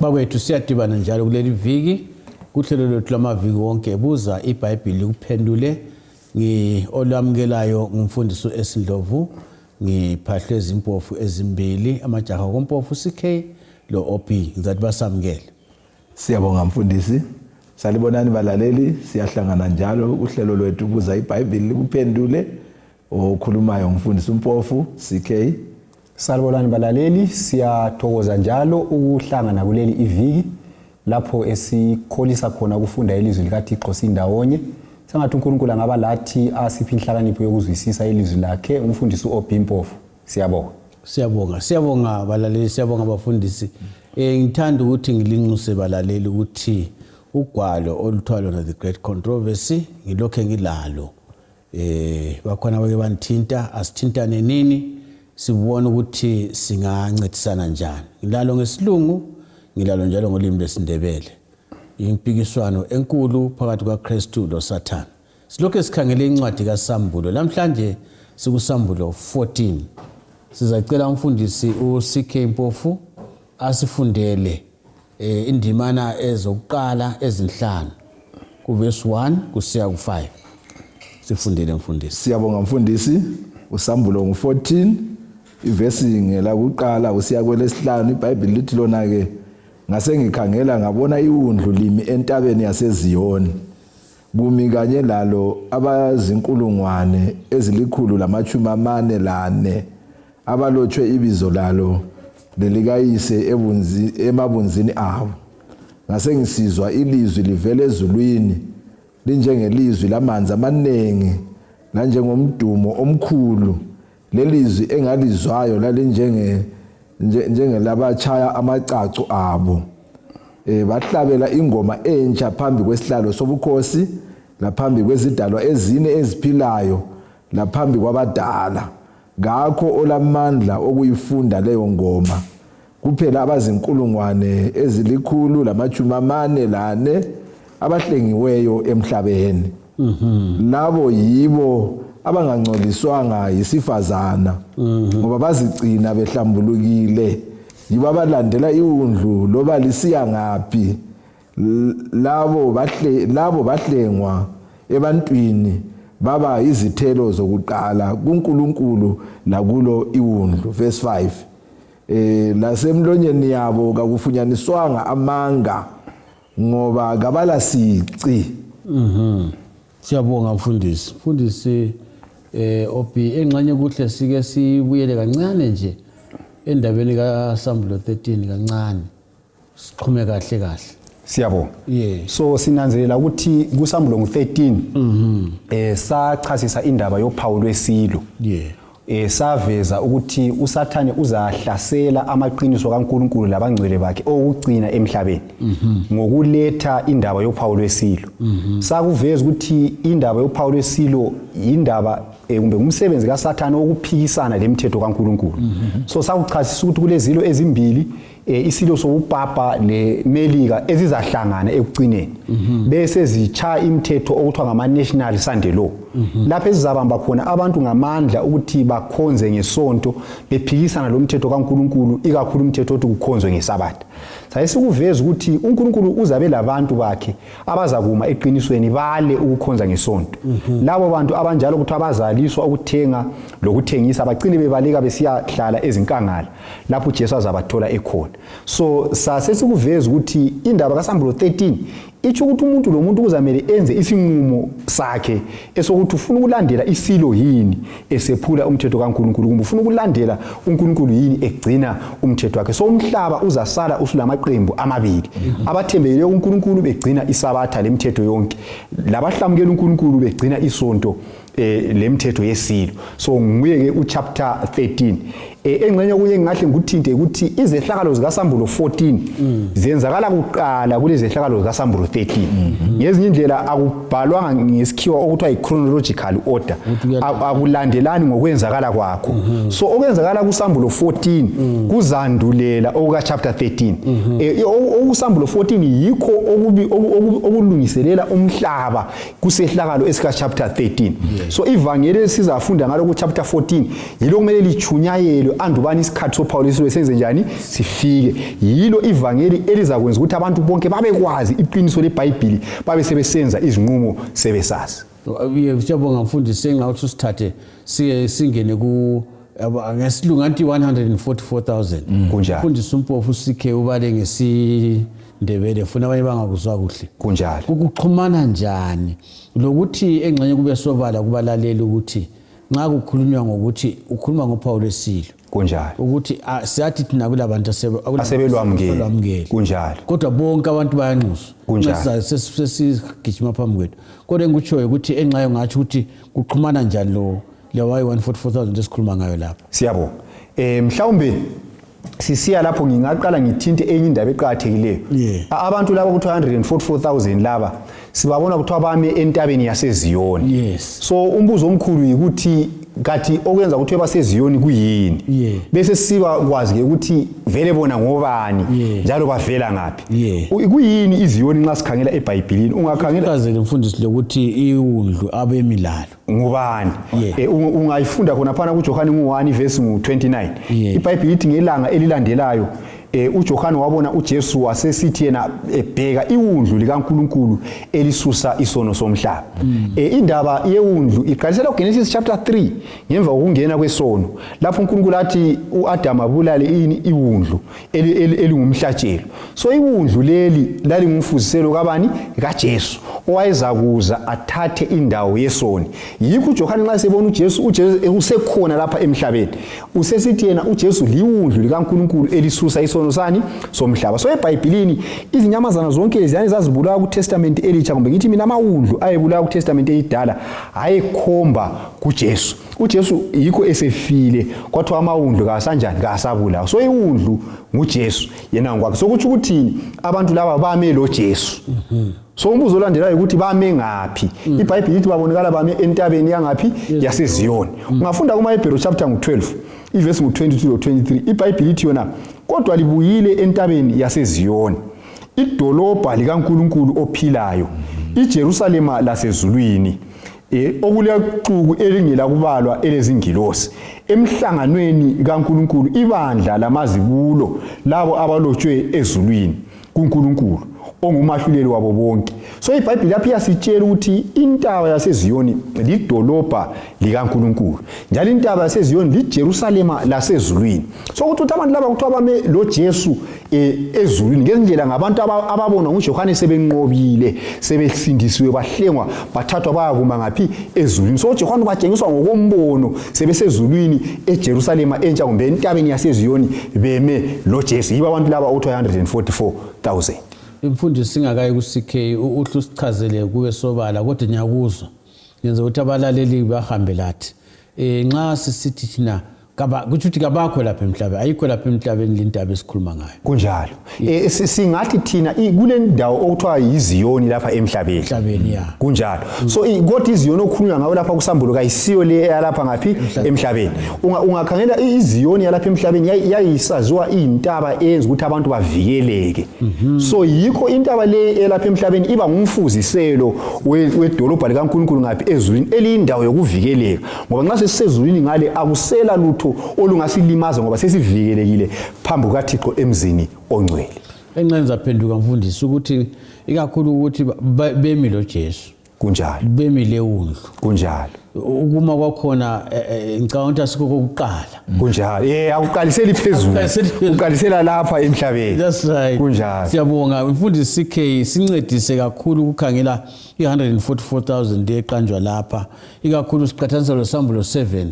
Bakwethu siyadibana njalo kuleli viki kuhlelo lwethu lamaviki wonke buza iBhayibheli kuphendule olwamukelayo ngumfundisi uEsindlovu ngiphahlwe izimpofu ezimbili amajaha kompofu CK lo OP ngizathi basamukele. Siyabonga mfundisi. Salibonani balaleli, siyahlangana njalo uhlelo lwethu buza iBhayibheli kuphendule okhulumayo ngumfundisi umpofu CK. Salibonani balaleli, siyathokoza njalo ukuhlangana kuleli iviki lapho esikholisa khona ukufunda ilizwi likaThixo sindawonye. Sengathi uNkulunkulu angaba lathi asiphi inhlakanipho yokuzwisisa ilizwi lakhe umfundisi uOP Mpofu. Siyabonga. Siyabonga balaleli, siyabonga abafundisi. Ngithanda ukuthi ngilinxuse balaleli ukuthi ugwalo oluthwalwa na the great controversy ngilokho ngilalo. Bakhona bake banithinta, asithintane nini sibone ukuthi singancedisana njani. Ngilalo ngesiLungu, ngilalo njalo ngolimi lwesiNdebele. Impikiswano enkulu phakathi kwaKristu loSathane. Silokho sikhangele incwadi kaSambulo. Namhlanje sikuSambulo 14. Sizacela umfundisi uCK Mpofu asifundele indimana ezokuqala ezinhlanu kuverse 1 kusiya ku5. Sifundele mfundisi. Siyabonga mfundisi. uSambulo ngu14 ivesi ngela kuqala usiya kwelesihlanu. iBhayibheli lithi lona ke ngase ngikhangela ngabona iwundlu limi entabeni yaseZiyoni kumi kanye lalo abazinkulungwane ezilikhulu-144 abalotshwe ibizo lalo lelikayise emabunzini abo. Ngase ngisizwa ilizwi livela ezulwini linjengelizwi lamanzi amaningi lanjengomdumo omkhulu. Lelizwi engalizwayo njengelabachaya amacacu abo. Bahlabela ingoma entsha phambi kwesihlalo sobukhosi laphambi kwezidalwa ezine eziphilayo laphambi kwabadala. Ngakho olamandla okuyifunda leyo ngoma kuphela abazinkulungwane ezilikhulu-144 abahlengiweyo emhlabeni. Labo yibo abangangcoliswanga yisifazana ngoba bazigcina behlambulukile. Yibo abalandela iwundlu loba lisiya ngaphi. Labo bahlengwa ebantwini baba izithelo zokuqala kuNkulunkulu lakulo iwundlu. Verse 5. Lasemlonyeni yabo kakufunyaniswanga amanga ngoba kabala sici. Siyabonga mfundisi. Mfundisi OP engxenye kuhle sike sibuyele kancane nje endabeni kaSambulo 13 kancane. Siqhume kahle. Siyabonga. So sinanzelela ukuthi kuSambulo ngu13 sachasisa indaba yophawu lwesilo. Saveza ukuthi uSathane uzahlasela amaqiniso kaNkulunkulu labangcwele bakhe okugcina emhlabeni ngokuletha indaba yophawu lwesilo. Sakuveza ukuthi indaba yophawu lwesilo indaba kumbe umsebenzi kaSathane wokuphikisana lemithetho kaNkulunkulu. So sakuchasisa ukuthi kulezilo ezimbili isilo sobupapa nemelika ezizahlangana ekugcineni bese zicha imithetho okuthiwa ngama-national Sunday law. Lapho ezizabamba khona abantu ngamandla ukuthi bakhonze ngesonto bephikisana lo mthetho kaNkulunkulu ikakhulu umthetho othi kukhonzwe ngeSabatha. Sayisikuveza ukuthi uNkulunkulu uzabe labantu bakhe abazakuma eqinisweni bale ukukhonza ngesonto. Labo bantu abanjalo ukuthi abazaliswa ukuthenga lokuthengisa bagcine bebaleka besiyahlala ezinkangala lapho uJesu azabathola ekhona. So sasesikuveza ukuthi indaba kaSambulo 13 ithi ukuthi umuntu lo muntu uzamele enze isinqumo sakhe esokuthi ufuna ukulandela isilo yini esephula umthetho kaNkulunkulu kumbe ufuna ukulandela uNkulunkulu yini egcina umthetho wakhe. So umhlaba uzasala usulamaqembu amabili. Abathembekile uNkulunkulu begcina iSabatha lemithetho yonke. Labahlamukela uNkulunkulu begcina isonto lemithetho yesilo. So nguye ke uchapter 13. Engxenye kuye ngahle ngikuthinte ukuthi izehlakalo zikaSambulo 14 zenzakala kuqala kulezehlakalo zikaSambulo 13. Ngezinye indlela akubhalwanga ngesikhiwa okuthiwa i-chronological order. Akulandelani ngokwenzakala kwakho. So okwenzakala kuSambulo 14 kuzandulela okuka chapter 13. OkuSambulo 14 yikho okulungiselela umhlaba kusehlakalo esika chapter 13. So ivangeli sizafunda ngalo ku chapter 14 yilo kumele lichunyayelwe andubani isikhathi soPaul isilo senze njani sifike yilo ivangeli elizakwenza ukuthi abantu bonke babekwazi iqiniso leBhayibheli babe sebesenza izinqumo sebesazi. Siyabonga mfundisi engathi usithathe singene ku ngesilungu anti 144,000 kunjalo mfundisi uMpofu CK ubale ngesindebele funa abanye bangakuzwa kuhle kunjalo ukuxhumana njani lokuthi engxenye kube sobala kubalaleli ukuthi nxa kukhulunywa ngokuthi ukhuluma ngoPaul esilo kunjalo ukuthi siyathi thina kulabantu asebelwamukeli kunjalo kodwa bonke abantu bayanxuswa kunjalo sesigijima phambi kwethu kodwa engikutshoyo ukuthi enxayo ngathi ukuthi kuxhumana njani lo lewayi 144,000 esikhuluma ngayo lapha. Siyabonga. Mhlawumbe sisiya lapho ngingaqala ngithinte enye indaba eqhakathekileyo. Abantu laba ku 244,000 laba sibabona ukuthi abame entabeni yaseZiyoni. Yes. So umbuzo omkhulu ukuthi kathi okwenza ukuthi baseziyoni kuyini bese siba kwazi ke ukuthi vele bona ngobani njalo bavela ngapi kuyini iziyoni nxa sikhangela eBhayibhelini ungakhangela chazele mfundisi lokuthi iwundlu abemilalo ngubani ungayifunda khona phana kuJohane 1 verse 29 iBhayibheli ithi ngelanga elilandelayo uJohane wabona uJesu wasesithi yena ebheka iwundlu likaNkuluNkulu elisusa isono somhlaba. Indaba yewundlu iqalisela kuGenesis chapter 3 ngemva kokungena kwesono lapho uNkulunkulu athi uAdam abulale iwundlu elingumhlatshelo. So iwundlu leli lalingumfuziselo kabani kaJesu owayeza kuza athathe indawo yesoni. Yikho uJohane nxa sebona uJesu usekhona lapha emhlabeni usesithi yena uJesu liwundlu likaNkuluNkulu elisusa isono sani somhlaba. So eBhayibhelini izinyamazana zonke leziyana zazibulawa kuTestament elitsha kumbe ngithi mina amawundlu ayebulawa kuTestament elidala ayekhomba kuJesu. uJesu yikho esefile kwathiwa amawundlu kasanjani kasabulawa. So iwundlu nguJesu yena ngokwakhe. So kuthi ukuthini abantu laba bame lo Jesu. So umbuzo olandelayo ukuthi bame ngaphi? iBhayibheli lithi babonakala bame entabeni yangapi yaseZiyoni. Ungafunda kumaHebrew chapter 12 iverse 22 to 23 iBhayibheli lithi yona kodwa libuyile entabeni yaseZiyoni idolobha likaNkuluNkulu ophilayo iJerusalema lasezulwini okulequku elingela kubalwa elezingilosi emhlanganweni kaNkuluNkulu ibandla lamazibulo labo abalotshwe ezulwini kuNkuluNkulu ongumahluleli wabo bonke. So iBhayibheli lapha iyasitshela ukuthi intaba yaseZiyoni lidolobha likaNkuluNkulu njalo intaba yaseZiyoni liJerusalema lasezulwini. So ukuthi abantu laba kuthiwa bame lo Jesu ezulwini ngezindlela ngabantu ababona nguJohane sebenqobile sebesindisiwe bahlengwa bathathwa bayakuma ngaphi ezulwini. So uJohane batshengiswa ngokombono sebesezulwini eJerusalema entsha kumbe entabeni yaseZiyoni beme lo Jesu. Yibo abantu laba uthi 144,000. Imfundisi singakayi ku-CK uhle usichazele kuwe sobala kodwa ngiyakuzwa ngenza ukuthi abalaleli bahambe lathi nxa sisithi thina kuthi ukuthi kabakho lapha emhlabeni ayikho lapha emhlabeni lendaba esikhuluma ngayo kunjalo singathi thina kule ndawo okuthiwa yiZiyoni lapha emhlabeni ya kunjalo. So kodwa iZiyoni okukhulunywa ngayo lapha kusambulo kayisiyo le yalapha ngaphi emhlabeni. Ungakhangela iZiyoni yalapha emhlabeni yayisaziwa intaba eyenza ukuthi abantu bavikeleke. So yikho intaba le elapha emhlabeni iba ngumfuziselo wedolobha likaNkuluNkulu ngaphi ezulwini eliyindawo yokuvikeleka ngoba nxa sesizulwini ngale akusela lutho olungasilimaza ngoba sesivikelekile phambi kukaThixo emzini ongcwele. Enqenza zaphenduka mfundisi ukuthi ikakhulu ukuthi bemi lo Jesu kunjalo bemile wundlu kunjalo ukuma kwakhona ngicabanga sikho kokuqala kunjalo akuqaliseli phezulu uqalisela lapha emhlabeni. That's right kunjalo. Siyabonga mfundisi CK sincedise kakhulu ukukhangela i144,000 eqanjwa lapha ikakhulu siqhathanisa lo Sambulo 7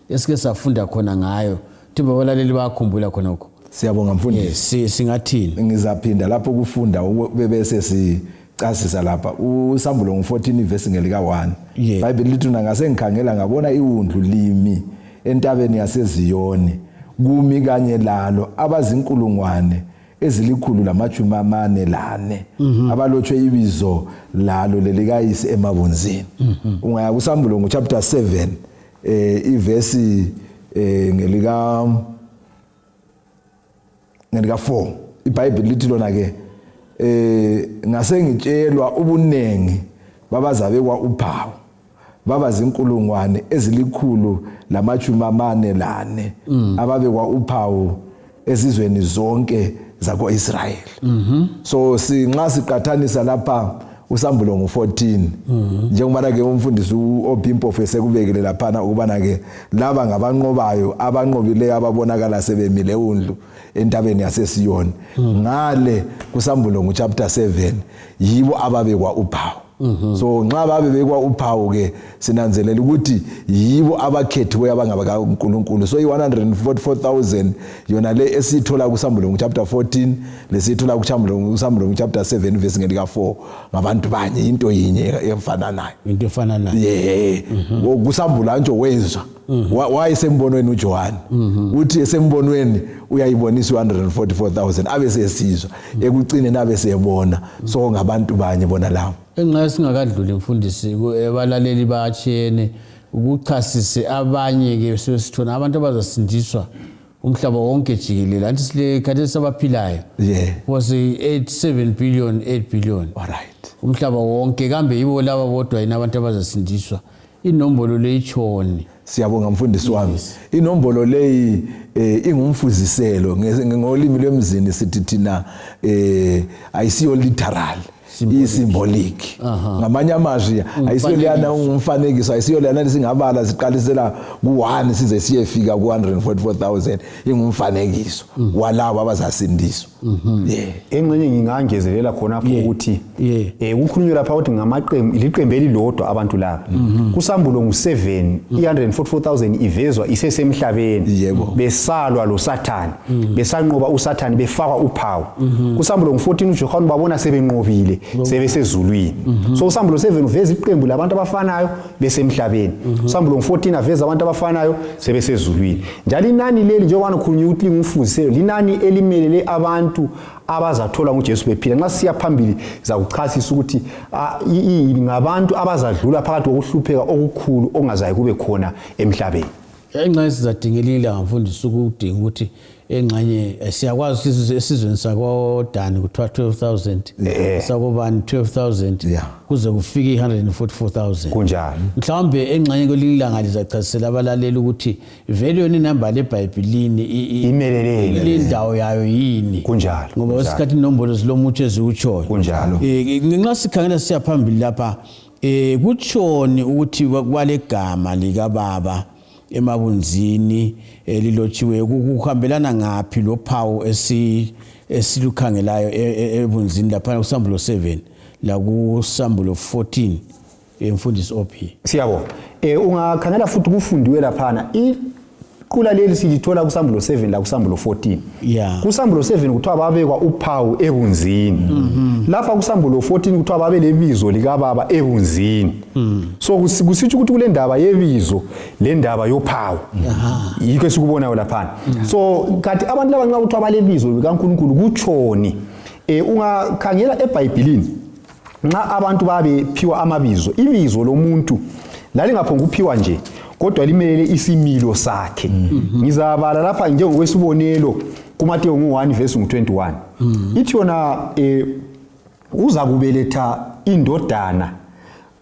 esike safunda khona ngayo thiba abalaleli bayakhumbula khonokho. Siyabonga mfundisi. Singathini ngizaphinda lapho kufunda bebese sicasisa lapha uSambulo 14 verse ngelika 1 iBhayibheli lithi ngase ngikhangela ngabona iwundlu limi entabeni yaseZiyoni kumi kanye lalo abazinkulungwane ezilikhulu lamajumi amane lane abalotshwe ibizo lalo lelikayise emabunzini. Ungaya kuSambulo chapter 7 iverse ngelika 4 iBhayibheli lithi lona ke ngase ngitshelwa ubunengi babazabekwa uphawu baba zinkulungwane ezili144 ababekwa uphawu ezizweni zonke zako-Israyeli. So nxa siqathanisa lapha uSambulo ngo-14 njengoba ke umfundisi uOpimpofu esekubekele laphana ukubana ke laba ngabanqobayo abanqobileyo ababonakala sebemile undlu entabeni yaseSiyoni ngale kuSambulo chapter 7 yibo ababekwa uphawu. So nxa babekwa uphawu ke sinanzelela ukuthi yibo abakhethiwe abangabakaNkulunkulu. So i144,000 yona le esithola kuSambulo chapter 14 lesithola kuSambulo chapter 7 verse ngelika4 ngabantu banye into yinye efananayo. Into efananayo. kuSambulo nje wezwa wayesembonweni uJohane uthi esembonweni uyayibonisa 144,000 abesesizwa ekucineni abesebona. So ngabantu banye bona labo enxa singakadluli mfundisi ebalaleli bayatshene ukuchasise abanye ke sesithona abantu abazasindiswa umhlaba wonke jikelele anti sile khathesi sabaphilayo was 7 billion 8 billion alright umhlaba wonke kambe yibo laba bodwa yina abantu abazasindiswa inombolo leyitshoni. Siyabonga mfundisi wami. Inombolo leyi ingumfuziselo ngolimi lwemzini sithi thina ayisiyo literal i-symbolic. Ngamanye amazwi ayisiyo leyana umfanekiso ayisiyo leyana singabala siqalisela ku1 size siyefika ku144,000 ingumfanekiso walabo abazasindiswa. Engcenye ngingangezelela khonapho ukuthi ukukhulunywa lapha ukuthi ngamaqembu liqembu elilodwa abantu laba. kuSambulo ngu7 i144,000 ivezwa isesemhlabeni besalwa lo Satan besanqoba uSatan befakwa uphawu. kuSambulo ngu14 uJohane babona sebenqobile sebesezulwini. So uSambulo 7 uveza iqembu labantu abafanayo besemhlabeni. uSambulo 14 aveza abantu abafanayo sebesezulwini. Njalo inani leli njengoba ukukhulunywa ukuthi ngumfuziselo linani elimelele abantu abazathola nguJesu bephila. Nxa siya phambili zakuchasisa ukuthi ngabantu abazadlula phakathi kokuhlupheka okukhulu ongazayi kube khona emhlabeni. Enxa sizadingelile mfundisi ukudinga ukuthi engxanye siyakwazi isizweni sakoDani kuthiwa 12,000 sakobani 12,000 kuze kufike 144,000 kunjalo. Mhlawumbe engxanye kolilanga lizacasisela abalaleli ukuthi vele yona inamba leBhayibhelini imelelele indawo yayo yini kunjalo ngoba isikhathi inombolo zilomuthi ezikutshoyo kunjalo. Nxa sikhangela siyaphambili lapha kutshoni ukuthi kwale gama lika baba emabunzini lilotshiwe kuhambelana ngaphi lo phawu esilukhangelayo ebunzini lapha kuSambulo 7 la kuSambulo 14 emfundisi OP. Siyabonga. Ungakhangela futhi kufundiwe laphana iqula leli silithola kuSambulo 7 la kuSambulo 14. kuSambulo 7 kuthiwa babekwa uphawu ebunzini. Lapha kuSambulo 14 kuthiwa babe lebizo lika baba ebunzini. So kusitsho ukuthi kule ndaba yebizo le ndaba yophawu yikho esikubonayo laphana. So kanti abantu laba nxa kuthiwa balebizo likaNkulunkulu kutshoni ungakhangela eBhayibhelini nxa abantu babephiwa amabizo ibizo lomuntu lalingaphonga uphiwa nje kodwa limelele isimilo sakhe. Ngizabala lapha njengokwesibonelo kuMateyu 1 verse 21. Ithi yona uza kubeletha indodana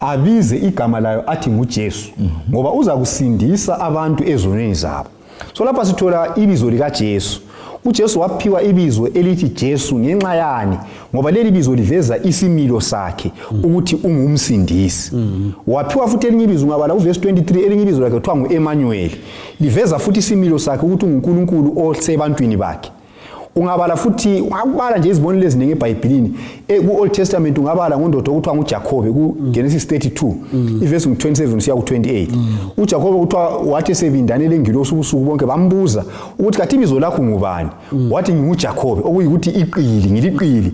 abize igama layo athi nguJesu ngoba uza kusindisa abantu ezonweni zabo. So lapha sithola ibizo lika Jesu. uJesu waphiwa ibizo elithi Jesu ngenxa yani ngoba leli bizo liveza isimilo sakhe ukuthi ungumsindisi. Waphiwa futhi elinye ibizo ngabala uverse 23 elinye ibizo lakhe kuthiwa nguEmmanuel liveza futhi isimilo sakhe ukuthi uNkulunkulu osebantwini bakhe. Ungabala futhi ungabala nje izibonelo eziningi eBhayibhelini ku-Old Testament ungabala ngondoda okuthiwa nguJacobe ku-Genesis 32 iverse 27 siya ku-28. uJacobe kuthiwa wathi sebindanele ngilosi ubusuku bonke bambuza ukuthi kathi ibizo lakho ngubani wathi nginguJacobe okuyikuthi iqili ngiliqili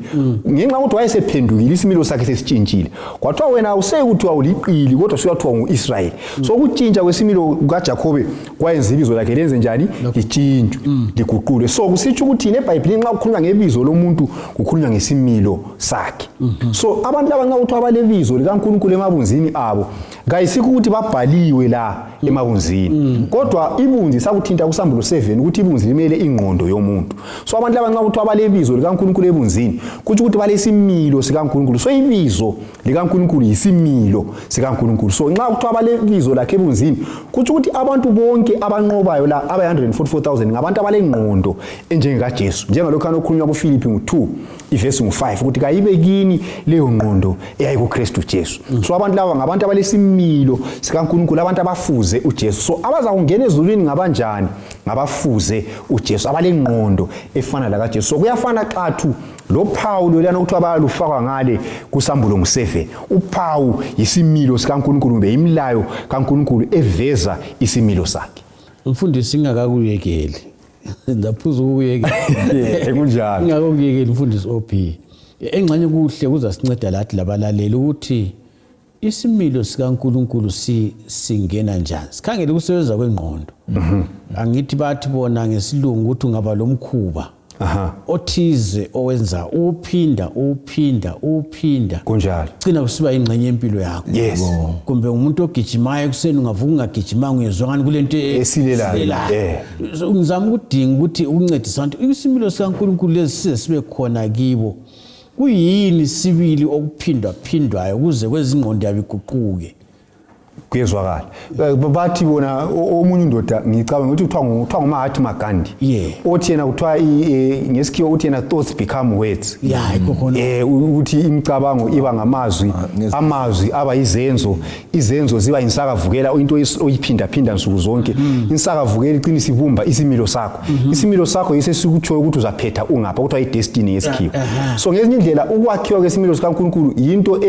ngenxa ukuthi wayesephendukile isimilo sakhe sesitshintshile kwathiwa wena useyikuthiwa uliqili kodwa usuyathiwa nguIsrael. So ukutshintsha kwesimilo kaJacobe kwayenza ibizo lakhe lenze njani litshintshwe liguqulwe. So kusitsho ukuthi eBhayibhelini nxa kukhulunywa ngebizo lomuntu kukhulunywa ngesimilo sakhe. So abantu laba nxa kuthiwa balebizo likaNkulunkulu emabunzini abo kayisikho ukuthi babhaliwe la emabunzini. Kodwa ibunzi sakuthinta kuSambulo 7 ukuthi ibunzi limele ingqondo yomuntu. So abantu laba nxa kuthiwa balebizo likaNkulunkulu ebunzini kuthi ukuthi balesimilo sikaNkulunkulu. So ibizo likaNkulunkulu yisimilo sikaNkulunkulu. So nxa kuthiwa balebizo lakhe ebunzini kuthi ukuthi abantu bonke abanqobayo la aba 144,000 ngabantu abalengqondo enjengeka Jesu. Njengalokho anokhulunywa kuFilipi 2 ivesi 5 ukuthi kayibe kini leyo ngqondo eyayikuKristu Jesu. So abantu laba ngabantu abalesimilo sikaNkulunkulu, abantu abafuze uJesu. So abaza kungena ezulwini ngabanjani? Ngabafuze uJesu, abalengqondo efana la kaJesu. So kuyafana xathu lo Paulo lana ukuthi abalufaka ngale kuSambulo 7. uPawu yisimilo sikaNkulunkulu kumbe imlayo kaNkulunkulu eveza isimilo sakhe. Umfundisi ingakakuyekeli. Ndaphuza ukuyekela. Kunjalo. Ingakakuyekeli umfundisi OP. Engxenye kuhle kuzasinceda lathi labalaleli ukuthi isimilo sikaNkulunkulu singena njani. Sikhangele ukusebenza kwengqondo. Angithi bathi bona ngesilungu ukuthi ungaba lomkhuba. Othize owenza uphinda kunjalo gcina kusiba ingxenye yempilo yakho. Yes. Kumbe umuntu ogijimayo kuseni ungavuka ungagijimanga uyezwa ngani kulento esilelayo. Ngizama ukudinga ukuthi ukuncedisa abantu isimilo sikaNkulunkulu lesi sibe khona kibo. Kuyini sibili okuphindwayo kuze kwezingqondo yabiguquke? Kuyezwakala. Bathi bona omunye indoda ngicabanga ukuthi kuthiwa nguMahatma Gandhi. Othi yena kuthiwa ngesikhiwa uthi yena thoughts become words. Ukuthi imicabango iba ngamazwi, amazwi aba izenzo, izenzo ziba insakavukela into oyiphinda nsuku zonke. Insakavukela iqina isibumba isimilo sakho. Isimilo sakho yisesikutshoyo ukuthi uzaphetha ungapha kuthiwa idestiny yesikhiwa. So ngezinye indlela ukwakhiwa kwesimilo sikaNkulunkulu yinto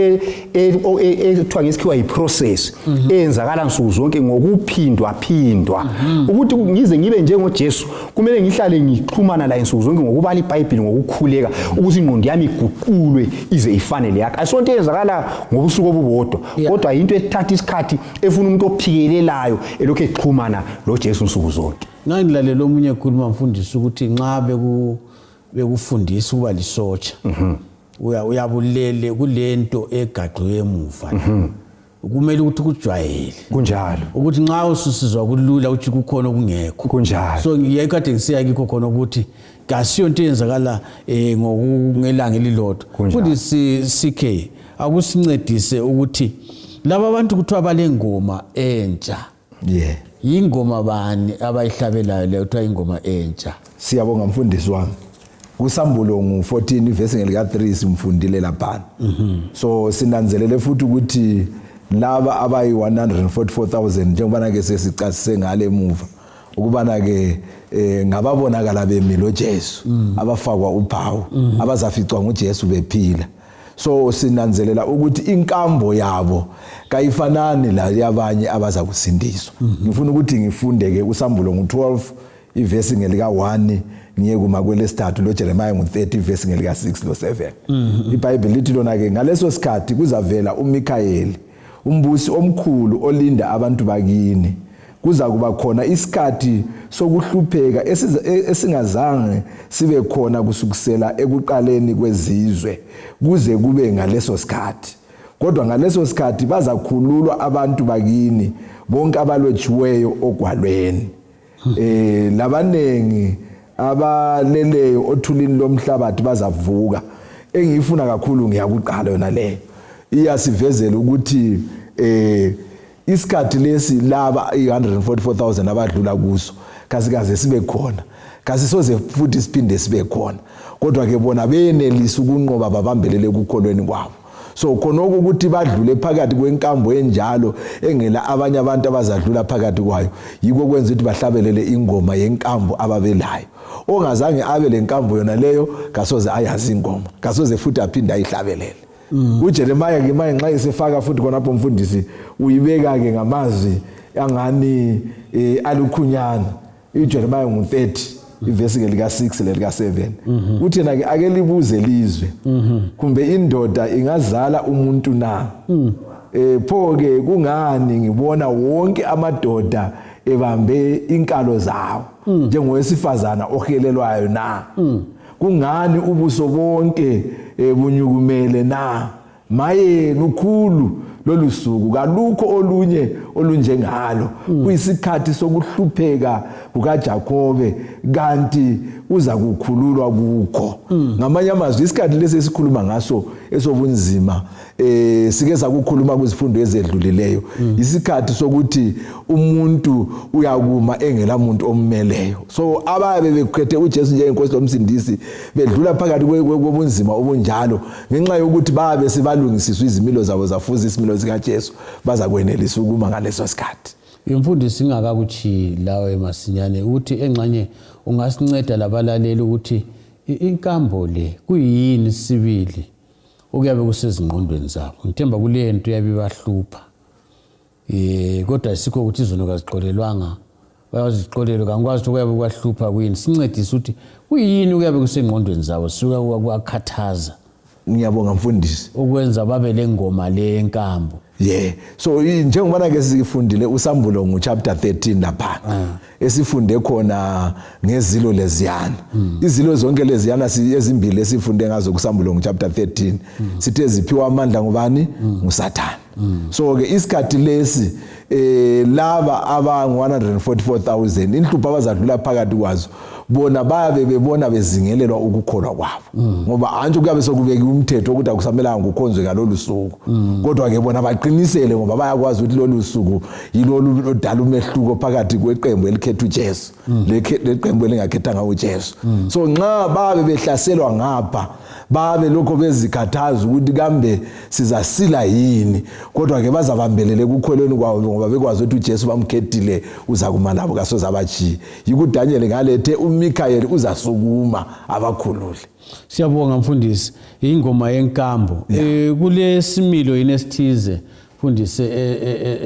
ethiwa ngesikhiwa yiprocess eyenzakala nsuku zonke ngokuphindwa ukuthi ngize ngibe njengoJesu kumele ngihlale ngixhumana la insuku zonke ngokubala iBhayibheli ngokukhuleka ukuthi ingqondo yami iguqulwe ize ifanele yakhe. Ayisonto eyenzakala ngobusuku obubodwa kodwa into ethatha isikhathi efuna umuntu ophikelelayo elokho exhumana loJesu nsuku zonke. Ngilalela omunye ekhuluma mfundisi ukuthi nxa bekufundisa ukuba lisotsha uyabulele kulento egaxiwe emuva. Kumele ukuthi kujwayele kunjalo ukuthi nxa ususizwa kulula uthi kukhona okungekho kunjalo. So ngiyakade ngisiya kikho khona ukuthi kasiyo into eyenzakala ngokungelanga elilodwa. Futhi CK akusincedise ukuthi laba abantu kuthiwa balengoma entsha. Ingoma bani abayihlabelayo leyo kuthiwa ingoma entsha? Siyabonga mfundisi wami. kuSambulo 14 ivesi ngelika 3 simfundile lapha. So sinanzelele futhi ukuthi laba abayi 144,000 njengoba ke sesicasise ngale emuva ukubana ke ngababonakala bemilo Jesu abafakwa uPawu abazaficwa nguJesu bephila. So sinanzelela ukuthi inkambo yabo kayifanani la yabanye abaza kusindiswa. Ngifuna ukuthi ngifunde ke kuSambulo 12 ivesi ngelika 1 ngiye kuma kwelesithathu lo Jeremiah 30 ivesi ngelika 6 lo 7. iBhayibheli lithi lona ke ngaleso sikhathi kuzavela uMikhayeli umbusi omkhulu olinda abantu bakini. Kuza kuba khona isikhathi sokuhlupheka esingazange sibe khona kusukusela ekuqaleni kwezizwe kuze kube ngaleso sikhathi. Kodwa ngaleso sikhathi bazakhululwa abantu bakini bonke abalwetshiweyo ogwalweni. Labanengi abaleleyo othulini lomhlabathi bazavuka. Engiyifuna kakhulu ngiyakuqala yona leyo. Iyasivezela ukuthi isikhathi lesi laba 144,000 abadlula kuso kasikaze sibe khona. Kasisoze futhi siphinde sibe khona. Kodwa ke bona benelisa ukunqoba babambelele kukholweni kwabo. So khona ukuthi badlule phakathi kwenkambo enjalo engela abanye abantu abazadlula phakathi kwayo. Yiko kwenza ukuthi bahlabelele ingoma yenkambo ababelayo. Ongazange abe lenkambo yona leyo kasoze ayazi ingoma. Kasoze futhi aphinda ayihlabelele. uJeremiah ke manje nxa esefaka futhi khonapho mfundisi uyibeka ke ngamazwi angani alukhunyana. iJeremiah 30 ivesi lika 6 lelika 7 uthi yena ke ake libuze lizwe kumbe indoda ingazala umuntu na. Pho ke kungani ngibona wonke amadoda ebambe inkalo zawo njengowesifazana ohelelwayo na kungani ubuso bonke bunyukumele na maye lukhulu lolu suku kalukho olunye olunjengalo kuyisikhathi sokuhlupheka kukaJakobe kanti uza kukhululwa kukho ngamanye amazwi isikhathi lesi esikhuluma ngaso esobunzima sike sakukhuluma kuzifundo ezedlulileyo isikhathi sokuthi umuntu uyakuma engela muntu ommeleyo so ababe bekhethe uJesu njengenkosi lomsindisi bedlula phakathi kobunzima obunjalo ngenxa yokuthi babe sibalungisiswa izimilo zabo zafuza isimilo sikaJesu baza kwenelisa ukuma ngaleso sikhathi. Imfundisi ingakakuchi lawe masinyane ukuthi engxanye ungasinceda labalaleli ukuthi inkambo le kuyini sibili okuyabe kusezingqondweni zabo ngithemba kule nto yabibahlupha kodwa isikho ukuthi izono kaziqolelwanga bayaziqolelwa kangikwazi ukuthi kuyabe kwahlupha kuyini sincedise ukuthi kuyini okuyabe kusengqondweni zabo suka kwakhathaza. Ngiyabonga mfundisi ukwenza babe lengoma le enkambo. So njengoba ke sifundile uSambulongo chapter 13 lapha esifunde khona ngezilo leziyana izilo zonke leziyana ezimbili esifunde ngazo kuSambulongo chapter 13 sithe ziphiwa amandla ngubani nguSathane. So ke isikhathi lesi laba abangu 144,000 inhlupho abazadlula phakathi kwazo bona babe bebona bezingelelwa ukukholwa kwabo ngoba anje kuyabe sokubeki umthetho ukuthi akusamelanga ukukhonzwe ngalolu suku kodwa ke bona baqinisele ngoba bayakwazi ukuthi lolu suku yilolu odala umehluko phakathi kweqembu elikhetha uJesu leqembu elingakhethanga uJesu. So nxa babe behlaselwa ngapha babe lokho bezikhathaza ukuthi kambe sizasila yini kodwa ke bazabambelele ukukholweni kwawo ngoba bekwazi ukuthi uJesu bamkhethile uza kuma labo kasoza abachi yikuDaniel ngalethe uMikaeli uzasukuma abakhulule. Siyabonga mfundisi ingoma yenkambo kule similo inesithize mfundisi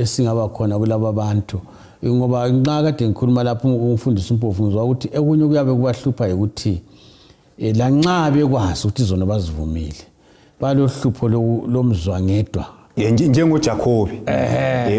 esingaba khona kulabo abantu ngoba nxa kade ngikhuluma lapho umfundisi uMpofu ngizwa ukuthi ekunye kuyabe kubahlupha ukuthi lanxa bekwazi ukuthi izona bazivumile balohlupho lomzwangedwa njengoJakobe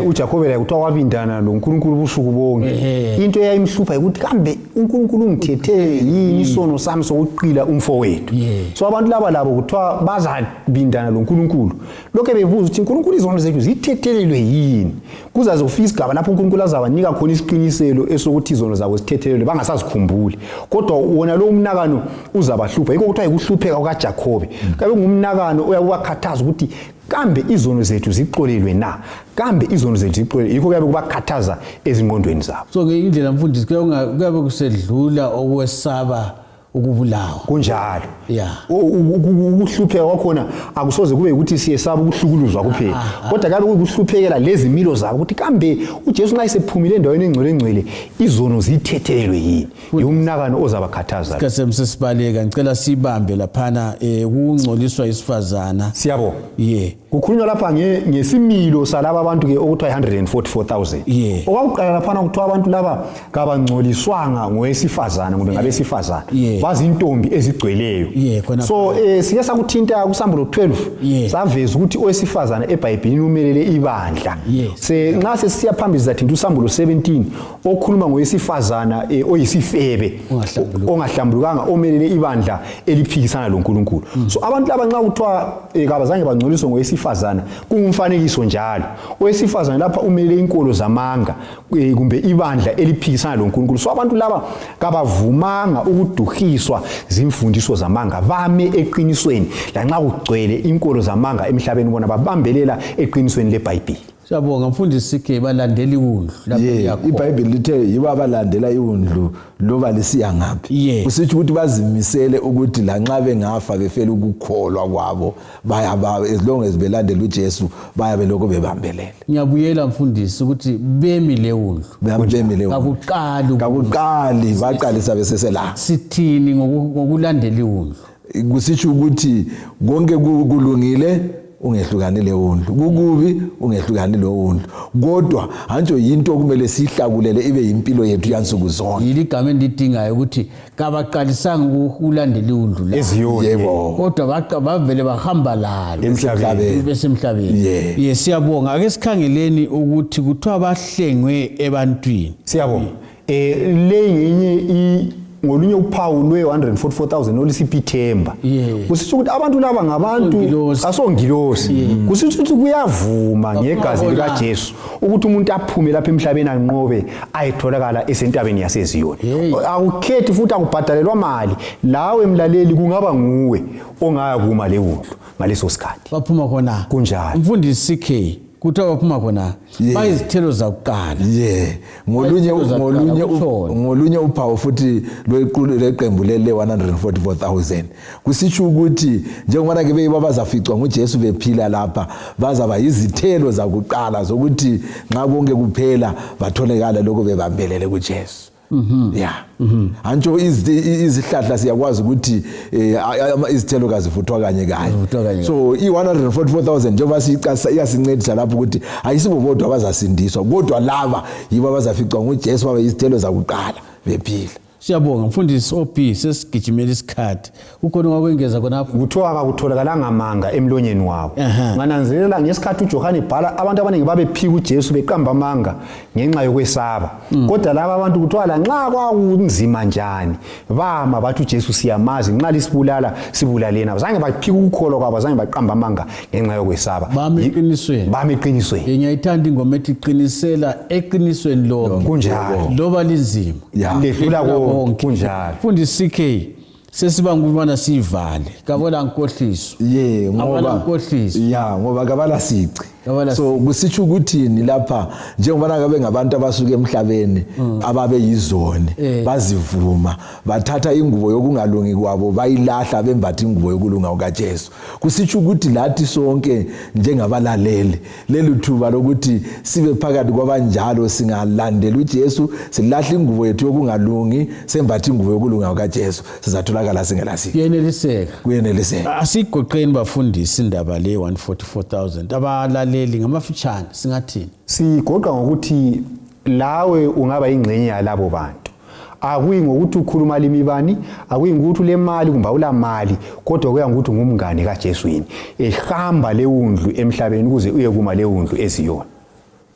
uJakobe la kuthiwa wabindana noNkulunkulu ubusuku bonke into eyayimhlupha ukuthi kambe uNkulunkulu ungithethe yini isono sami sokuqila umfowethu so abantu laba labo kuthiwa bazabindana noNkulunkulu lokho bebuza ukuthi uNkulunkulu izono zethu zithethelelwe yini kuzaze kufika isigaba lapho uNkulunkulu azabanika khona isiqiniselo esokuthi izono zabo zithethelelwe bangasazikhumbuli kodwa wona lo umnakano uzabahlupha yikho kuthiwa ukuhlupheka kukaJakobe kabe ngumnakano uyakukhathaza ukuthi kambe izono zethu ziqolelwe na kambe izono zethu ziqolelwe yikho kuyabe kubakhathaza ezingqondweni zabo. So ke indlela mfundisi kuyabe kusedlula okwesaba ukubulawa kunjalo ukuhlupheka kwakhona akusoze kube ukuthi siyesaba ukuhlukuluzwa kuphela kodwa kabe ukuhluphekela lezi milo zabo ukuthi kambe uJesu nxa esephumile endaweni engcwele izono zithethelelwe yini umnakano ozabakhathaza. Kasemse sibaleka ngicela sibambe laphana ukungcoliswa isifazana siyabo kukhulunywa lapha ngesimilo salaba abantu ke okuthiwa 144,000 okwakuqala laphana kuthiwa abantu laba kabangcoliswanga ngowesifazana ngoba ngabesifazana bazintombi ezigcweleyo so sike sakuthinta kuSambulo 12 saveza ukuthi owesifazana eBhayibhelini umelele ibandla nxa sesiya phambili zathinta uSambulo 17 okhuluma ngowesifazana oyisifebe ongahlambulukanga omelele ibandla eliphikisana loNkulunkulu so abantu laba nxa kuthiwa kabazange bangcoliswe ngowesifazana kungumfanekiso njalo owesifazana lapha umelele inkolo zamanga kumbe ibandla eliphikisana loNkulunkulu so abantu laba kabavumanga ukuduhiswa zimfundiso zamanga bame eqinisweni lanxa kugcwele inkolo zamanga emhlabeni bona babambelela eqinisweni leBhayibheli. Siyabonga mfundisi ke balandela iwundlu lapho iBhayibheli lithe yibo abalandela iwundlu loba lisiya ngaphi kusitsho ukuthi bazimisele ukuthi lanxa bengafa befela ukukholwa kwabo baya as long as belandela uJesu baya beloko bebambelela. Ngiyabuyela mfundisi ukuthi bemi le wundlu kakuqali baqalisa besesela sithini ngokulandela iwundlu kusitsho ukuthi konke kulungile ungehlukani lewundlu kukubi ungehlukani lewundlu kodwa anjo yinto kumele sihlakulele ibe yimpilo yethu yansuku zonke iligama endidingayo ukuthi kabaqalisanga ukulandela iwundlu la eziyoni yebo kodwa bavele bahamba lalo emhlabeni besemhlabeni ye siyabonga ake sikhangeleni ukuthi kuthiwa bahlengwe ebantwini siyabonga le ngenye ngolunye uphawu lwe-144,000 olisipithemba kusitsho ukuthi abantu laba ngabantu asongilosi kusitsho ukuthi kuyavuma ngegazi likaJesu ukuthi umuntu aphume lapha emhlabeni anqobe ayitholakala esentabeni yaseziyoni awukhethi futhi akubhadalelwa mali lawe mlaleli kungaba nguwe ongaya kuma lewundlu ngaleso sikhathi baphuma khona kunjalo mfundisi CK kuthiwa baphuma khona bayizithelo zakuqala ngolunye uphawu futhi leqembu lele 144,000 kusitsho ukuthi njengoba ke beyiba bazaficwa nguJesu bephila lapha bazaba yizithelo zakuqala zokuthi nxa konke kuphela batholekala lokho bebambelele kuJesu antsho izihlahla siyakwazi ukuthi izithelo kazivuthwa kanye kanye so i144,000 njengoba siyicasa iyasincedisa lapho ukuthi ayisibo bodwa abazasindiswa kodwa laba yibo abazaficwa nguJesu babe izithelo zakuqala bephila siyabonga mfundisi OP sesigijimela isikhathi ukhona kwakwengeza khonapho kuthiwa akutholakala amanga emlonyeni wabo ngananzelela ngesikhathi uJohane ibhala abantu abaningi babephika uJesu beqamba amanga ngenxa yokwesaba kodwa laba abantu kuthiwa la nxa kwakunzima njani bama bathi uJesu siyamazi nxa lisibulala sibulaleni azange baphika ukukholwa kwabo azange baqamba amanga ngenxa yokwesaba bami eqinisweni ngiyayithanda ingoma ethi qinisela eqinisweni lo kunjalo loba linzima lehlula kunjalo mfundisi CK sesiba ngubana sivale kabona nkohliso ngoba kabala sici so kusitsho ukuthini lapha njengoba ngabe ngabantu abasuka emhlabeni ababe yizoni bazivuma bathatha ingubo yokungalungi kwabo bayilahla bembatha ingubo yokulunga kukaJesu kusitsho ukuthi lathi sonke njengabalaleli lelithuba lokuthi sibe phakathi kwabanjalo singalandela uJesu silahla ingubo yethu yokungalungi sembatha ingubo yokulunga kukaJesu sizatholakala singelasiki kuyeneliseka asigoqeni bafundisi indaba le 144,000 abalali ngamafitshane singathini sigoqa ngokuthi lawe ungaba ingcenye yalabo bantu akuyi ngokuthi ukhuluma limibani akuyi ngokuthi lemali kumbe ulamali kodwa kuya ngokuthi ngumngane kaJesu yini ehamba lewundlu emhlabeni ukuze uye kuma lewundlu eziyona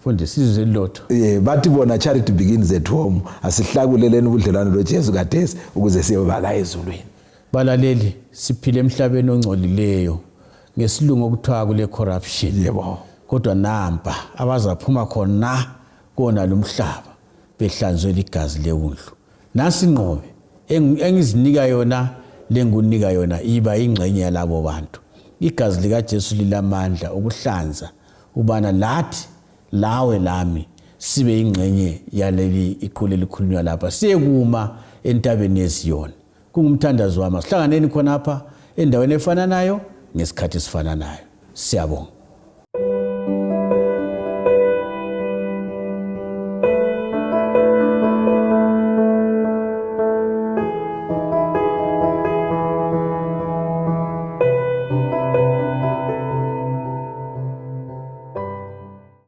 mfundisi sizwe lotho bathi bona charity begins at home asihlakuleleni ubudlelwano loJesu kaDesi ukuze siyobala ezulwini balaleli siphile emhlabeni ongcolileyo ngesilungu okuthiwa kule corruption kodwa namba abazaphuma khona kona lomhlaba behlanzwe ligazi lewundlu nasi inqobe engizinika yona lengunika yona iba ingcenye yalabo bantu igazi likaJesu lilamandla ukuhlanza ubana lathi lawe lami sibe ingcenye yaleli iqule likhulunywa lapha siyekuma entabeni yeziyoni kungumthandazo wami sihlanganeni khona lapha endaweni efana nayo ngesikhathi esifananayo siyabonga